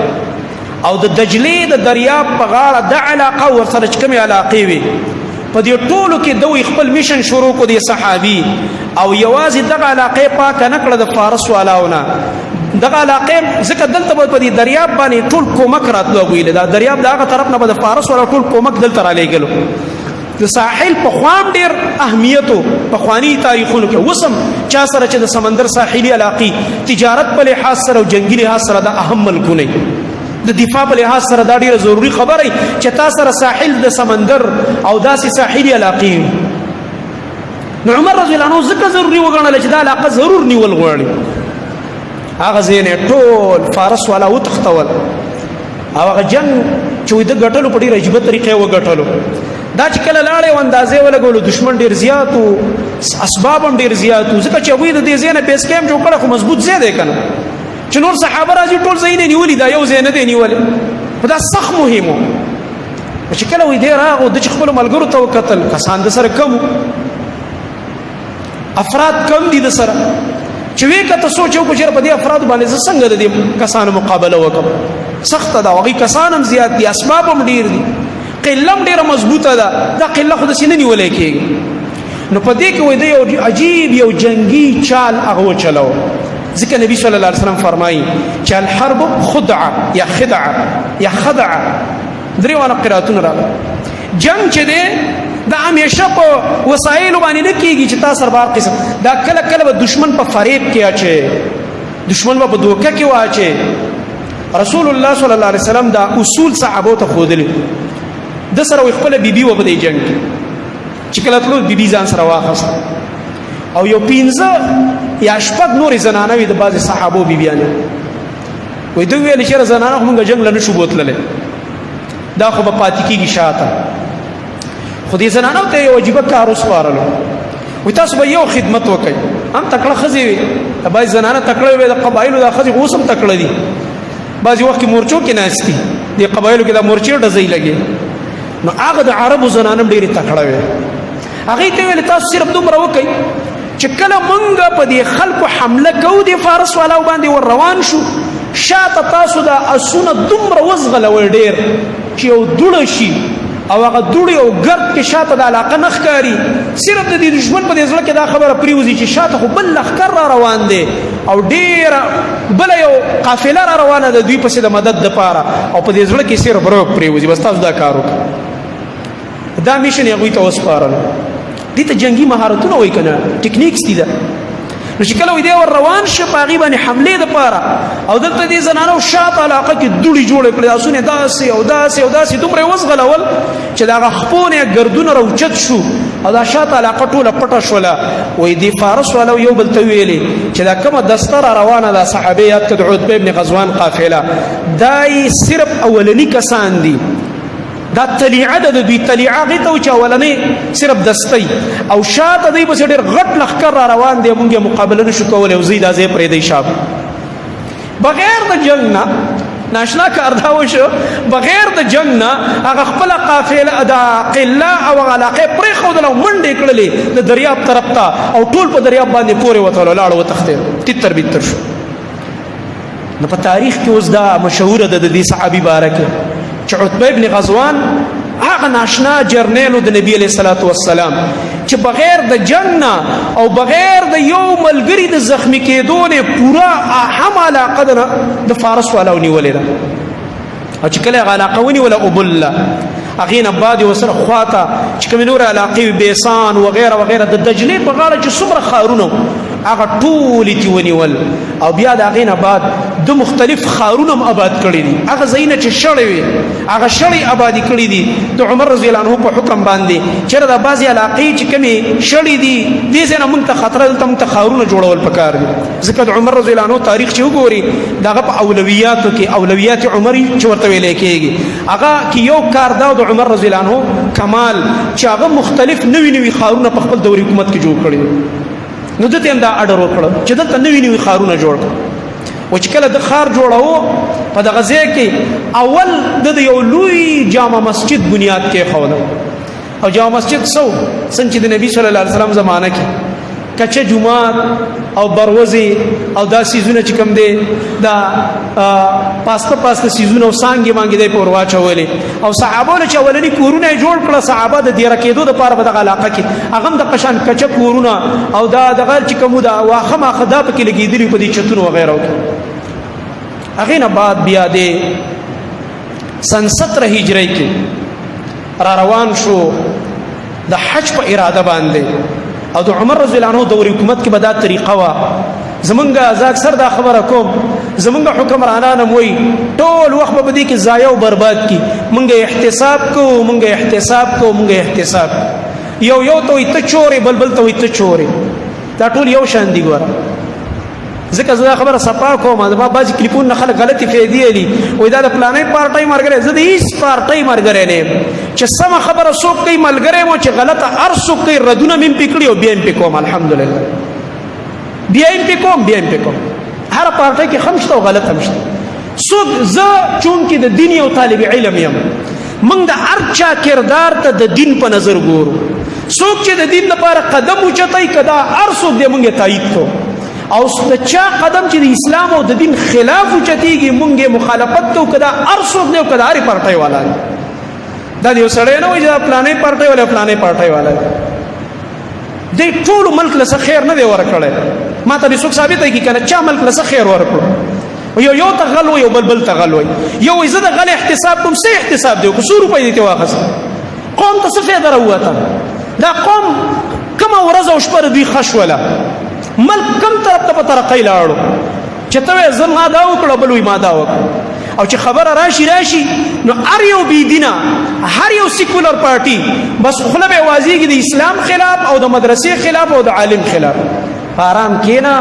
او د دجلې د دریاب په غاړه د علاقه ورسره کومې علاقې وي په دې ټولو کې دوی خپل میشن شروع کو دي صحابي او یوازې دغه علاقې پاک نه کړه د فارس والاونه دغه علاقې ځکه دلته په دې دریاب باندې ټول کومک راتلو ویل دا دریاب دغه طرف نه د فارس والا ټول کومک دلته را لېګلو د ساحل په خوام ډیر اهمیت په خواني تاریخونو کې وسم چا سره چې د سمندر ساحلي علاقې تجارت په لحاظ سره او جنگي لحاظ سره د اهم ملکونه د دفاع په لحاظ سره دا ډیره ضروری خبره چې تاسو سره ساحل د سمندر او داسې ساحلي علاقې نو عمر رضی الله عنه ځکه ضروری وګڼل چې دا علاقه ضرور نیول غواړي هغه زینې ټول فارس والا وتختول او هغه جنگ چې د ګټلو په ډیره عجیب طریقې وګټلو دا چې کله لاړې و اندازې ولګولو دشمن ډیر زیات او اسباب هم ډیر زیات ځکه چې وې د دې ځای نه بیس کېم جوړ کړه خو مضبوط ځای دی کنه چې نور صحابه راځي ټول ځای نه نیولې دا یو ځای نه دی نیولې دا سخت مهمو چې کله وې دی راغو د خپل ملګرو ته وکتل کسان د سره کم افراد کم دي د سره چې وې کته سوچو کو چې په دې افراد باندې څنګه د دې کسانو مقابله وکم سخت دا وغي کسان هم زیات دي اسباب هم ډیر دي قلم ډیره مضبوطه ده دا قله خود سینه نیولې کېږي نو په دې کې وې د یو عجیب یو جنگي چال هغه چلو ځکه نبی صلی الله علیه وسلم فرمایي چې الحرب خدعه یا خدعه یا خدعه درې وانه قراتونه راغله جنگ چې ده دا همیشه په وسایل باندې نه کېږي چې تاسو سره بار قسم دا کله کله به دشمن په فریب کې اچي دشمن په دوکه کې واچي رسول الله صلی الله علیه وسلم دا اصول صحابه ته خودل د سره خپل بیبي و په دې جنگ چې کله تلو بیبي ځان سره واخصه او یو پینځه یا شپږ نور زنانه وي د بعض صحابه بیبيانه وې دوی ویل چې زنانه موږ جنگ لنه شو بوتلله دا خو په پاتې کېږي شاته خو دې زنانه ته یو واجب کار وسوارلو وې تاسو به یو خدمت وکړئ هم تکړه خزي وي بعض زنانه تکړه وي د قبایلو د خزي اوسم تکړه دي بعض وخت مورچو کې ناشتي د قبایلو کې د مورچو ډزې لګي نو هغه د عربو زنانم ډېری تکړه وي هغه ته ویل تاسو صرف دومره وکئ چې کله مونږ په دې خلکو حمله کوو د فارس والاو باندې ور روان شو شاته تاسو د اسونه دومره وزغلوي ډېر چې یو دوړه شي او هغه دوړي او ګرد کې شاته د علاقه نخکاری صرف د دې دشمن په دې ځل کې دا خبره پریوزي چې شاته خو بل لخر را روان دي او ډېر بل یو قافله را روانه ده دوی پسې د مدد لپاره او په دې ځل کې صرف برو پریوزي بس تاسو دا کارو دا میشن یې غوي ته وسپارل دي ته جنگي مهارتونه وای کنه ټیکنیکس دي دا نو چې کله دې ور روان شه په هغې باندې حملې دپاره او دلته دې زنانو شاته علاقه کې دوړې جوړې کړې آسونه داسې او داسې او داسې دومره یې وزغلول چې د هغه خپو نه یې ګردونه راوچت شو او دا شاته علاقه ټوله پټه شوله. وایي دې فارس والو یو بل ته ویلې چې دا کومه دسته را روانه ده صحابې یاد کړه د عتبه ابن غزوان قافله دا یې صرف اولني کسان دي دا طلیعه ده د دوی طلیعه هغې ته و چې اولنۍ صرف دستی او شاته دوی پسې ډېر غټ لښکر را روان دی موږ یې مقابله نشو کولی او ځئ دا ځای پرېږدئ شاته بغیر د جنګ نه ناشنا کار دا وشو بغیر د جنگ نه هغه خپل قافله دا قله او علاقه پرېښودل او منډې کړلې د دریاب طرف ته او ټول په دریاب باندې پورې وتلو لاړ وتښتېد تتر بتر شو. نو په تاریخ کې اوس دا مشهوره ده د دې صحابي باره کې چې عتبه ابن غزوان هغه ناشنا جرنیلو د نبی علیه الصلاة والسلام چې بغیر د جنگ نه او بغیر د یو ملګري د زخمی کېدو نه پوره هم علاقه د فارس والاو نیولې ده او چې کله هغه علاقه ونیوله اوبله هغې نه بعد یې ورسره خواته چې کومې نورې علاقې وي بیسان وغیره وغیره د دجلې په غاړه چې څومره ښارونه هغه ټولې تې ونیول او بیا د هغې نه بعد د مختلف ښارونه هم آباد کړي دي هغه ځایونه چې شړې وي هغه شړې آبادي کړي دي د عمر رضی الله عنه په حکم باندې چېرې دا بعضې علاقې چې کومې شړې دي دې ځای نه موږ ته خطره دلته موږ ته ښارونه جوړول پکار دي ځکه د عمر رضی الله عنه تاریخ چې وګوري د هغه په اولویاتو کې اولویات عمري چې ورته ویلی کېږي هغه کې یو کار دا د عمر رضی الله عنه کمال چې هغه مختلف نوي نوي ښارونه په خپل دوري حکومت کې جوړ کړي نو دته هم دا اډر وکړه چې دلته نوي نوي ښارونه جوړ کړه و چې کله د ښار جوړاوه په دغه ځای کې اول د یو لوی جامع مسجد بنیاد کېښوده او جامع مسجد څنګه چې د نبي صلی الله علیه وسلم زمانه کې کچه جمعات او بروزې او دا سیزونه چې کوم دی دا پاسته سیزونه او سانګې مانګې دی په ور واچولې او صحابو چې اولني کورونه یې جوړ کړه صحابه د دیره کېدو دپاره په دغه علاقه کې هغه هم د قشان کچه کورونه او دا دغه چې کوم دا واښه ماښه دا پکې لګېدلي په دې چتونو وغیره کې. هغې نه بعد بیا د سن 17 هجرۍ کې را روان شو د حج په اراده باندې او د عمر رضی الله عنه دور حکومت کې به دا طریقه وه زمونږ زه اکثر دا خبره کوم زمونږ حکمرانان هم وایي ټول وخت به په دې کې ضایع او برباد کړي مونږ احتساب کوو مونږ احتساب یو ته وایي ته چورې بل ته وایي ته چورې دا ټول یو شان دي ګوره ځکه زه دا خبره صفا کوم زما بعضې کلیپونه خلک غلطې فایدې لي وایي دا د فلانۍ پارټۍ ملګری زه د هېڅ پارټۍ ملګری نه یم چې سمه خبره څوک کوي ملګری مو چې غلطه هر څوک کوي ردونه مې هم پې کړي او بیا هم پې کوم الحمدلله بیا هم پې کوم هره پارټۍ کې ښه هم شته او غلط هم شته څوک زه چونکې د دین یو طالب علم یم موږ د هر چا کردار ته د دین په نظر ګورو څوک چې د دین لپاره قدم اوچتوي که دا هر څوک دی موږ یې تایید کوو او د چا قدم چې د اسلام او د دین خلاف اوچتېږي موږ یې مخالفت کوو که دا هر څوک دی او که د هرې پارټۍ والا دی دا د یو سړی نه وایي چې دا فلانۍ پارټۍ والا فلانۍ پارټۍ والا دی دی ټولو ملک له څه خیر نه دی ورکړی ما ته دې څوک ثابته کړي که نه چا ملک له څه خیر ورکړو یو ته غل وایي او بل ته غل وایي یو وایي زه د غل احتساب کوم څه احتساب دی که څو روپۍ دې ترې واخېسته قوم ته څه فایده راووته دا قوم کومه ورځ او شپه د دوی ښه شوله ملک کم طرف ته په ترقۍ لاړو چې ته وایې زه ما دا وکړو بل وایي ما دا وکړو او چې خبره راشي نو هر یو بېدینه هر یو سیکولر پارټي بس خوله به یې وازېږي د اسلام خلاف او د مدرسې خلاف او د عالم خلاف آرام کېنه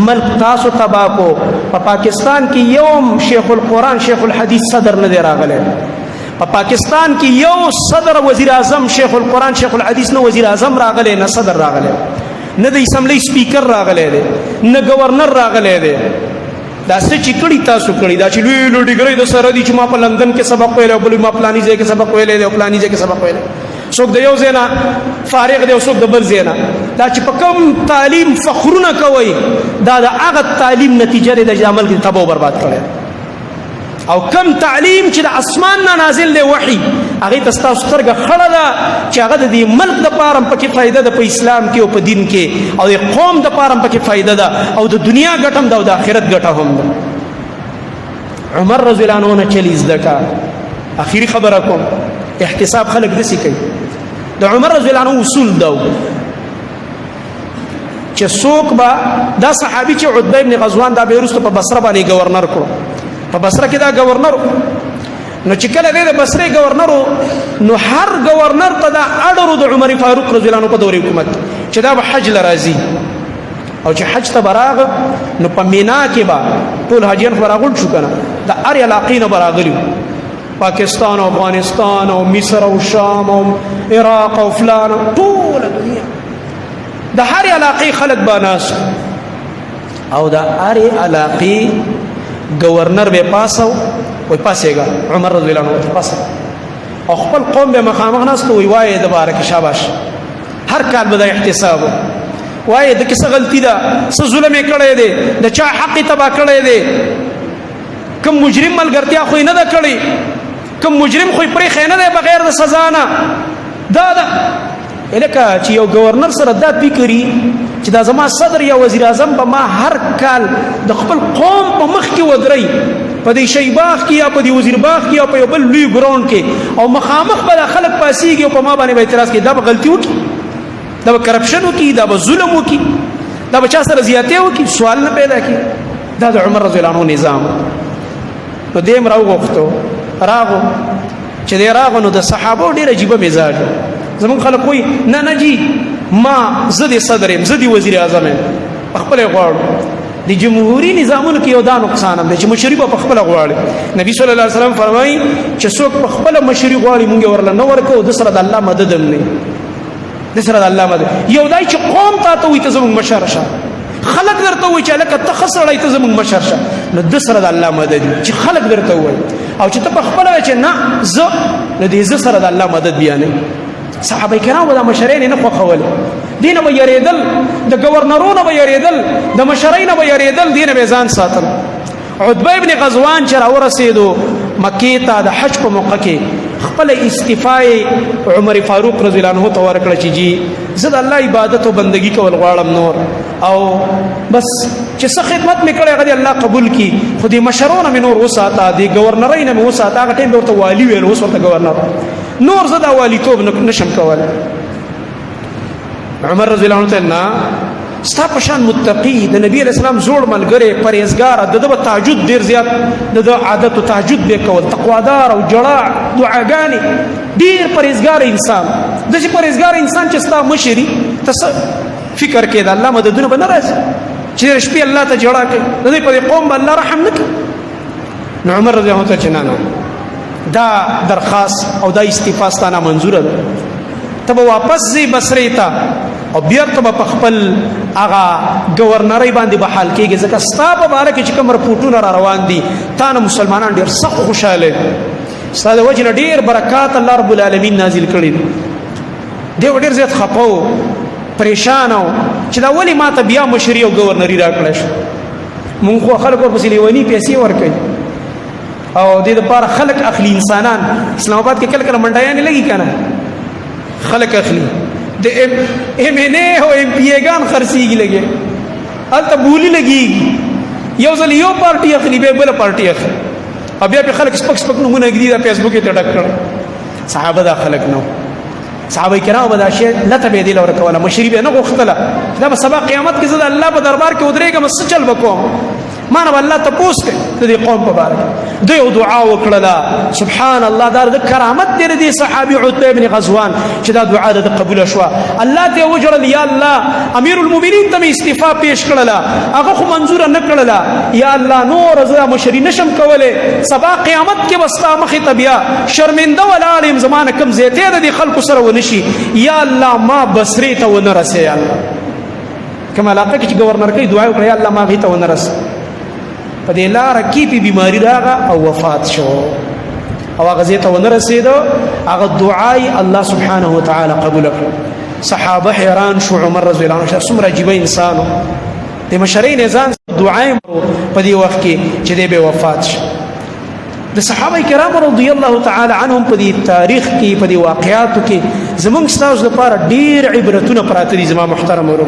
ملک تاسو تباه کو په پاکستان کې یو شیخ القرآن شیخ الحدیث صدر نه دی راغلی په پاکستان کې یو صدر وزیر اعظم شیخ القرآن شیخ الحدیث نه وزیر اعظم راغلی نه صدر راغلی نه د اسمبلی سپیکر راغلی دی نه گورنر راغلی دی دا څه چې کړي تاسو کړي دا چې لوی ډګرۍ د سره دي چې ما په لندن کې سبق ویلی او بل ما پلاني ځای کې سبق ویلی دی او پلاني ځای کې سبق ویلی څوک د یو ځای نه فارغ دی او څوک د بل ځای نه دا چې په کوم تعلیم فخرونه کوئ دا د هغه تعلیم نتیجه دی چې عمل کې تباه او برباد کړی او کم تعلیم چې د اسمان نه نازل دی وحي هغې ته ستاسو سترګه خړه ده چې هغه د دې ملک دپاره هم پکې فایده ده په اسلام کې او په دین کې او د قوم دپاره هم پکې فایده ده او د دنیا ګټه هم ده او د آخرت ګټه هم ده. عمر رضی الله عنه نه چلی زده کا اخري خبره کوم احتساب خلک داسې کوي د عمر رضی الله عنه اصول ده چې څوک با دا صحابي چې عتبه ابن غزوان دا به وروسته په بصره باندې گورنر کړو په بصره کې دا گورنر نو چې کله د بصره گورنر نو هر گورنر ته دا اډرو د عمر فاروق رضی الله عنه په دور حکومت چې دا به حج لرازي او چې حج ته براغ نو په مینا کې با ټول حاجیان براغول شو کنه دا ار علاقې نه براغلی پاکستان او افغانستان او مصر او شام او عراق او فلان ټول دنیا د هر علاقې خلک باناس او د هر علاقې گورنر به پاسو وای پاسېګا عمر رضی الله عنه پاسه او خپل قوم به مخامخ ناست وي وای د بارک شاباش هر کال به د احتساب وای د کیسه غلطی ده څه ظلم کړی دی د چا حق تبا کړی دی کوم مجرم ملګرتیا خو نه ده کړی کوم مجرم خو پرې خینه ده بغیر د سزا نه دا الکه چې یو گورنر سره دا فکرې چې دا زما صدر یا وزیر اعظم به ما هر کال د خپل قوم په مخ کې ودرې په دې شی باغ کې یا په دې وزیر باغ کې یا په یو بل لوی ګراوند کې او مخامخ به خلک پاسيږي او په ما باندې به اعتراض کوي دا به غلطي وکړي دا به کرپشن وکړي دا به ظلم وکړي دا به چا سره زیاتې وکړي سوال نه پیدا کړي دا د عمر رضی الله عنه نظام نو دیم راغوښتو راغو چې دی راغو نو د صحابه ډېر عجیب مزاج زمون خلک وایي نه نه جی ما زه صدر يم زه وزیر اعظم يم خپل غواړم د جمهوریت نظامونو کې یو دا نقصان هم دی چې مشري په خپل غواړي نبی صلی الله علیه وسلم فرمایي چې څوک په خپل مشري غواړي مونږ ورله نه ورکو د سره د الله مدد هم نه د سره د الله مدد یو دای چې قوم ته وي ته زموږ مشر شه خلق درته وي چې لکه ته خسرړی ته زموږ مشر شه نو د سره د الله مدد چې خلق درته وي او چې ته په خپل چې نه زه نه دې ز سره د الله مدد بیانې صحابه کرام د مشرین نه خوښول دینه به یریدل د گورنرونو به یریدل د مشرین به یریدل دینه به ځان ساتل عتبه ابن غزوان چې راورسېدو مکې ته د حج په موقع کې خپل استعفای عمر فاروق رضی الله عنه ته ورکړه چې جی زه د الله عبادت او بندگی کول غواړم نور او بس چې څه خدمت مې کړې هغه الله قبول کړي خو دې مشرونه مې نور وساته دې گورنرین مې وساته هغه ټیم ورته والی ویل اوس ورته گورنر نور زدا والیتوب نشم کولای عمر رضی الله عنه نه ستا پشان متقی د نبی علیہ السلام زوړ ملګری پرهیزګار دغه تهجد ډیر زیات د عادت او تهجد به کول تقوادار او جړا دعاګانی ډیر پرهیزګار انسان د چې پرهیزګار انسان چې ستا مشری تاسو فکر کې د الله مددونه به ناراض چې شپې الله ته جړا کوي د دې په قوم به الله رحم نکړي نو عمر رضی الله عنه نه دا درخواست او دا استعفا ستانه منظور ده تب واپس زی بصری ته او بیا ته په خپل هغه گورنرۍ باندې به حال کېږي ځکه ستا په باره کې چې کوم رپورټونه را روان دي تا نه مسلمانان ډېر سخت خوشحاله ستا د وجې نه ډېر برکات الله رب العالمین نازل کړي دی ډېر زیات خفه و پریشان و چې دا ولې ما ته بیا مشري او گورنري راکړی شو مونږ خو خلک ورپسې لیوني پیسې ورکوي او دې دپاره خلک اخلي انسانان اسلام آباد کې کله کله منډیانې لګي که نه خلک اخلي د ایم این اے او ایم پی اے ګان خرڅېږي لګي هلته بولي لګېږي یو ځل یو پارټي اخلي بیا بله پارټي اخلي او بیا پې خلک سپک سپک نومونه ږدي دا فیسبوک یې ته ډک کړی صحابه دا خلک نه صحابه کرامو به دا شی لته به یې دې له ورکوله مشري به یې نه غوښتله دا به سبا قیامت کې زه د الله په دربار کې ودرېږم څه چل به کوم ما نه به الله تپوس کوي د دې قوم په باره کې دوی یو دعا وکړله سبحان الله دا د کرامت دی د دې صحابي عتبه ابن غزوان چې دا دعا د قبوله شوه الله ته یې وژړل یا الله امیر المؤمنین ته مې استعفا پیش کړله هغه خو منظوره نه کړله یا الله نور زه مشري نشم کولی سبا قیامت کې به ستا مخې ته بیا شرمنده ولاړ یم زما نه کوم زیاتی د دې خلکو سره ونه شي یا الله ما بصرې ته ونه رسې یا الله کوم علاقه کې چې ګورنر کوي دعا وکړه یا الله ما هغې ته ونه رسې په دې لاره کې په بیماری راغه او وفات شو او هغه ځای ته ونه رسېده هغه دعای الله سبحانه وتعالی قبول کړ صحابه حیران شو عمر رضی الله عنه څومره عجیبه انسان د مشرۍ نظام دعای په دې وخت کې چې دی به وفات شي د صحابه کرام رضی الله تعالی عنهم په دې تاریخ کې په دې واقعاتو کې زمونږ ستاسو لپاره ډېر عبرتونه پراته دي زما محترم ورو.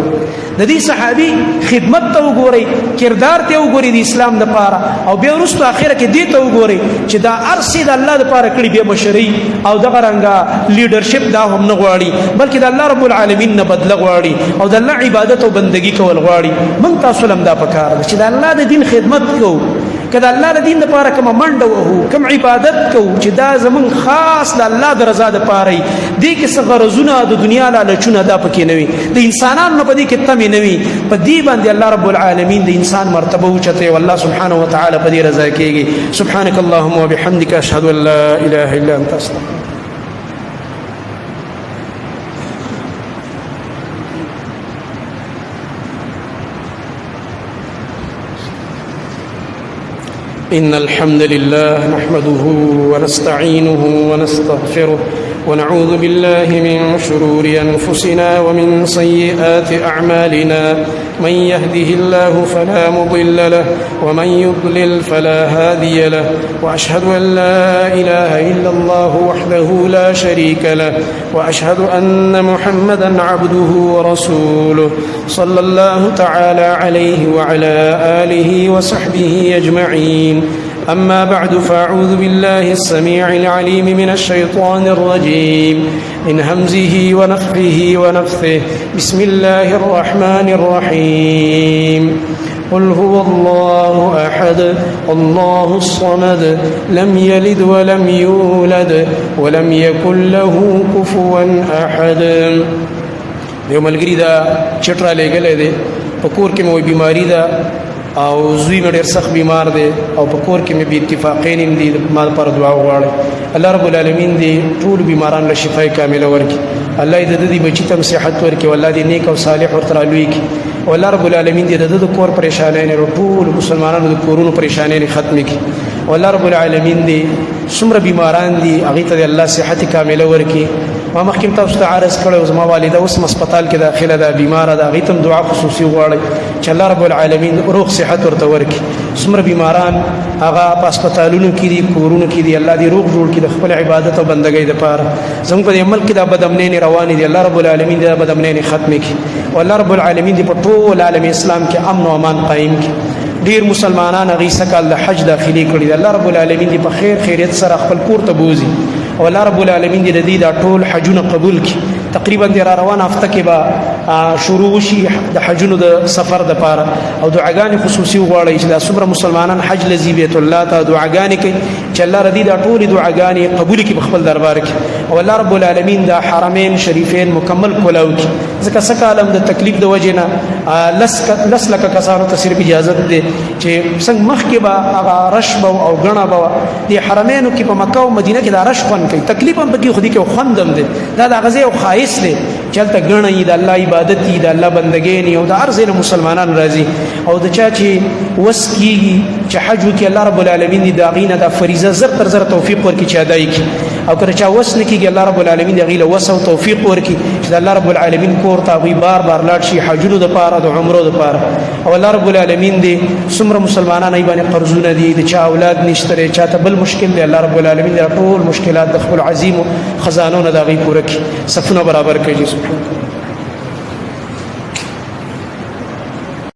د دې صحابي خدمت ته وګورئ، کردار ته وګورئ د اسلام لپاره، او بیا وروسته اخره کې دې ته وګورئ چې دا هر څه د الله لپاره کړي، بیا مشري او دغه رنګه لیډرشپ دا هم نه غواړي، بلکې د الله رب العالمین نه بدله غواړي او د الله عبادت او بندګي کول غواړي. موږ تاسو لم دا پکار ده چې د الله د دین خدمت کوو، که د الله د دین لپاره کومه منډه وهو، کوم عبادت کوو چې دا زمون خاص د الله د رضا لپاره وي، دې کې څه غرضونه د دنیا لالچونه دا پکې نه وي، د انسانانو په دې کې تمې نه وي، په دې باندې الله رب العالمین د انسان مرتبه اوچته والله سبحانه وتعالى په دې رضا کېږي. سبحانك اللهم وبحمدك اشهد ان لا اله الا انت استغفرك. إن الحمد لله نحمده ونستعينه ونستغفره ونعوذ بالله من شرور أنفسنا ومن سيئات أعمالنا، من يهده الله فلا مضل له ومن يضلل فلا هادي له، وأشهد أن لا إله إلا الله وحده لا شريك له، وأشهد أن محمدا عبده ورسوله صلى الله تعالى عليه وعلى آله وصحبه أجمعين. أما بعد فأعوذ بالله السميع العليم من الشيطان الرجيم من همزه ونفخه ونفثه. بسم الله الرحمن الرحيم. قل هو الله أحد الله الصمد لم يلد ولم يولد ولم يكن له كفوا أحد. یو ملګری دا چټرا لګلې ده په کور کې مو بیماری ده او زوی مې ډېر سخت بیمار دی او په کور کې مې بې اتفاقین دي، ما لپاره دعا وغواړئ. الله رب العالمین دې ټول بیماران له شفای کامله ورکړي، الله دې د دې بچي ته صحت ورکړي، والله دې نیک او صالح ورته رالوی کړي، والله رب العالمین دې د کور پریشانۍ ټول مسلمانانو د کورونو پریشانۍ ختم کړي، والله رب العالمین دې څومره بیماران دي هغې ته الله صحت کامله ورکړي. ما مخکې تاسو ته عرض کړی، زما والده اوس هسپتال کې داخله ده، بیماره ده، هغې ته هم دعا خصوصي غواړئ چې الله رب العالمین روغ صحت ورته ورکړي. څومره بیماران هغه په هسپتالونو کې دي، کورونو کې دي، الله دې روغ جوړ کړي د خپل عبادت او بندګۍ دپاره. زموږ په دې ملک کې دا بدامنۍ روانې دي، الله رب العالمین دې دا بدامنۍ ختمې کړي، والله رب العالمین دې په ټول عالم اسلام کې امن او امان قایم کړي. ډیر مسلمانان هغې سکال د حج داخلي کړي دي، الله رب العالمین دې په خیر خیریت سره خپل کور ته بوځي، او الله رب العالمین دې د دې دا ټول حجونه قبول کړي. تقریبا د را روانه هفته کې به شروع وشي د حجونو د سفر دپاره، او دعاګانې خصوصي وغواړئ چې دا څومره مسلمانان حج لځي بیت الله ته دعاګانې کوي چې الله ردي دا ټولې دعاګانې قبول کړي په خپل دربار کې، او الله رب العالمین دا حرمین شریفین مکمل کولاو کړي. ځکه څه کالم د تکلیف د وجې نه لس لکه کسانو ته صرف اجازت دی چې څنګه مخکې به هغه رش به او ګڼه به د حرمینو کې په مکه او مدینه کې دا رش خوند کوي، تکلیف هم پکې خو دې کې خوند هم دی، دا د هغه ځای یو ښایست دی چې هلته ګڼه یي، د الله عبادت یي، د الله بندګۍ او د هر ځای نه مسلمانان راځي، او د چا چې وس کېږي چې حج وکړي الله رب العالمین دې د هغې نه دا فریضه زر تر زر توفیق ورکړي چې ادا یې کړي، او که چا وس نه کېږي الله رب العالمین د هغې له وس او توفیق ورکړي چې د الله رب العالمین کور ته هغوی بار بار لاړ شي حجونو دپاره د عمرو دپاره. او الله رب العالمین دې څومره مسلمانان ای باندې قرضونه دي، د چا اولاد نشته دی، چا ته بل مشکل دی، الله رب العالمین دې ټول مشکلات د خپل عظیمو خزانو نه د هغوی پوره کړي، صفونه برابر کړي. سبحانه